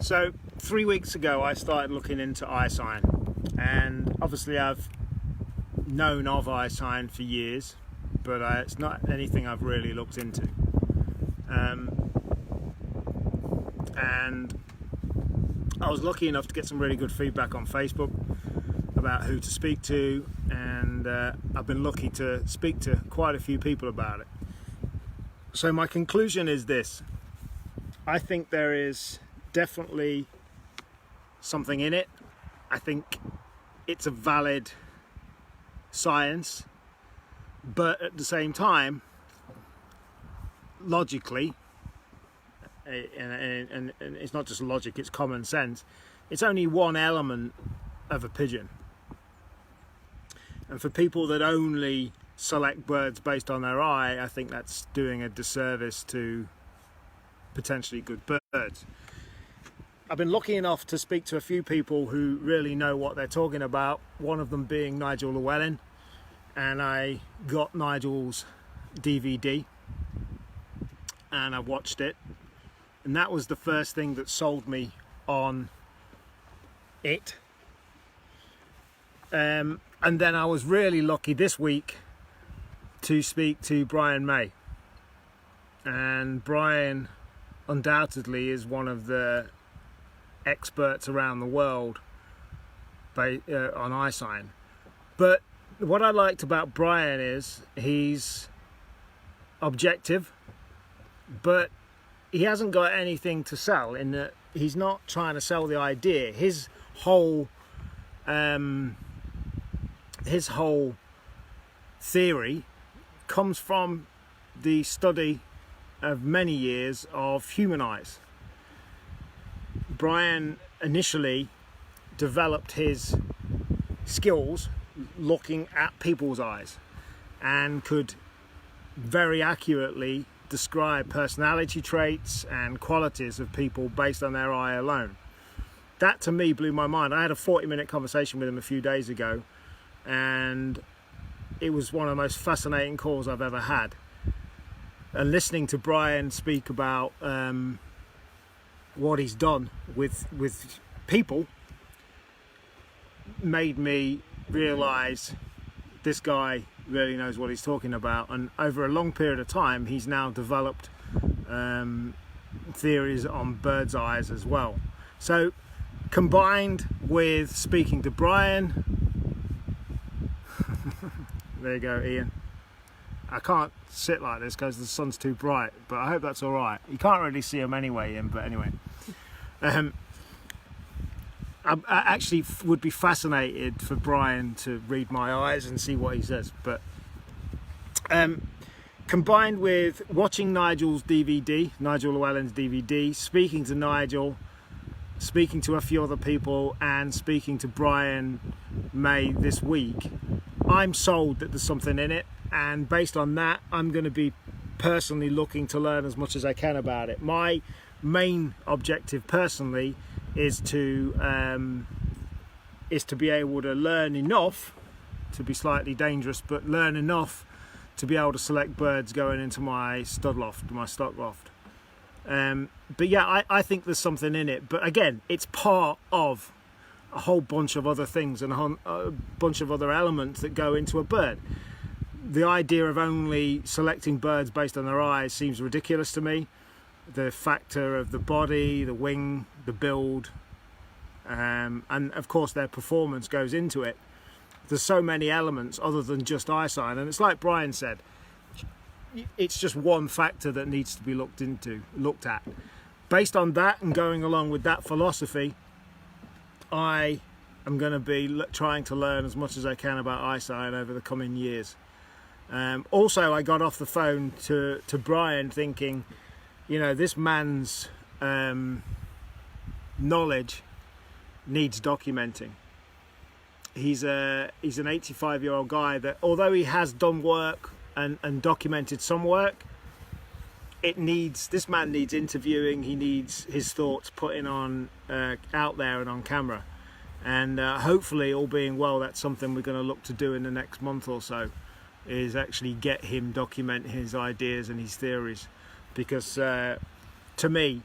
So 3 weeks ago I started looking into Eyesign, and obviously I've known of Eyesign for years, but it's not anything I've really looked into. And I was lucky enough to get some really good feedback on Facebook about who to speak to, and I've been lucky to speak to quite a few people about it. So my conclusion is this: I think there is definitely something in it. I think it's a valid science, but at the same time, logically, and it's not just logic, it's common sense, it's only one element of a pigeon. And for people that only select birds based on their eye, I think that's doing a disservice to potentially good birds. I've been lucky enough to speak to a few people who really know what they're talking about, one of them being Nigel Llewellyn, and I got Nigel's DVD and I watched it, and that was the first thing that sold me on it. And then I was really lucky this week to speak to Brian May, and Brian undoubtedly is one of the experts around the world on Eyesign. But what I liked about Brian is he's objective, but he hasn't got anything to sell, in that he's not trying to sell the idea. His whole theory comes from the study of many years of human eyes. Brian initially developed his skills looking at people's eyes and could very accurately describe personality traits and qualities of people based on their eye alone. That to me blew my mind. I had a 40-minute conversation with him a few days ago, and it was one of the most fascinating calls I've ever had. And listening to Brian speak about what he's done with people made me realise this guy really knows what he's talking about, and over a long period of time he's now developed theories on bird's eyes as well. So combined with speaking to Brian there you go, Ian. I can't sit like this because the sun's too bright, but I hope that's all right. You can't really see them anyway, Ian, but anyway. I actually would be fascinated for Brian to read my eyes and see what he says. But combined with watching Nigel's DVD, Nigel Llewellyn's DVD, speaking to Nigel, speaking to a few other people, and speaking to Brian May this week, I'm sold that there's something in it. And based on that, I'm going to be personally looking to learn as much as I can about it. My main objective personally is to be able to learn enough to be slightly dangerous, but learn enough to be able to select birds going into my stud loft, my stock loft. But yeah, I think there's something in it. But again, it's part of a whole bunch of other things and a bunch of other elements that go into a bird. The idea of only selecting birds based on their eyes seems ridiculous to me. The factor of the body, the wing, the build, and of course their performance goes into it. There's so many elements other than just Eyesign, and it's like Brian said, it's just one factor that needs to be looked at. Based on that and going along with that philosophy, I am going to be trying to learn as much as I can about Eyesign over the coming years. Also, I got off the phone to Brian thinking, you know, this man's knowledge needs documenting. He's an 85-year-old guy that, although he has done work and documented some work, this man needs interviewing. He needs his thoughts putting on out there and on camera. And hopefully, all being well, that's something we're going to look to do in the next month or so, is actually get him document his ideas and his theories. Because to me,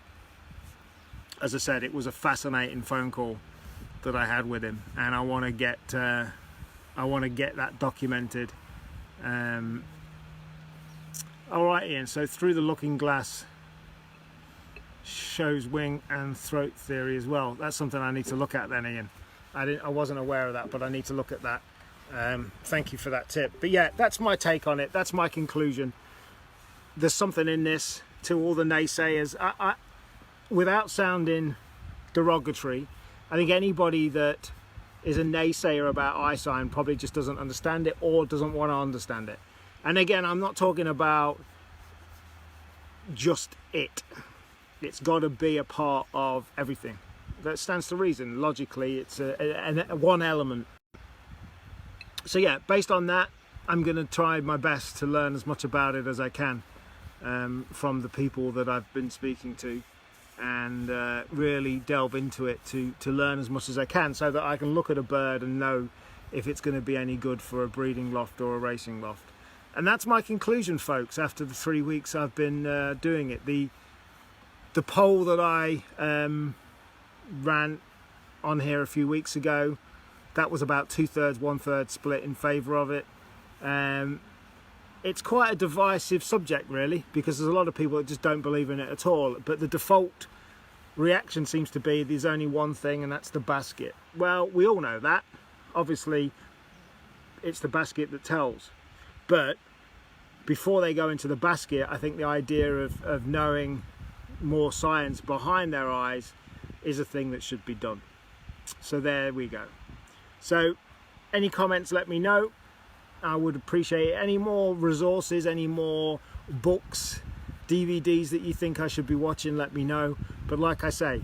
as I said, it was a fascinating phone call that I had with him, and I want to get that documented. All right, Ian. So through the looking glass shows wing and throat theory as well. That's something I need to look at then, Ian. I wasn't aware of that, but I need to look at that. Thank you for that tip. But yeah, that's my take on it. That's my conclusion. There's something in this to all the naysayers. Without sounding derogatory, I think anybody that is a naysayer about Eyesign probably just doesn't understand it or doesn't want to understand it. And again, I'm not talking about just it. It's got to be a part of everything. That stands to reason. Logically, it's one element. So yeah, based on that, I'm going to try my best to learn as much about it as I can from the people that I've been speaking to, and really delve into it to learn as much as I can, so that I can look at a bird and know if it's going to be any good for a breeding loft or a racing loft. And that's my conclusion, folks, after the 3 weeks I've been doing it. The poll that I ran on here a few weeks ago, that was about 2/3, 1/3 split in favour of it. It's quite a divisive subject, really, because there's a lot of people that just don't believe in it at all. But the default reaction seems to be there's only one thing, and that's the basket. Well, we all know that. Obviously, it's the basket that tells. But before they go into the basket, I think the idea of knowing more science behind their eyes is a thing that should be done. So there we go. So any comments, let me know. I would appreciate it. Any more resources, any more books, DVDs that you think I should be watching, let me know. But like I say,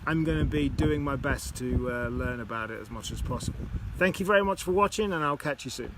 I'm going to be doing my best to learn about it as much as possible. Thank you very much for watching, and I'll catch you soon.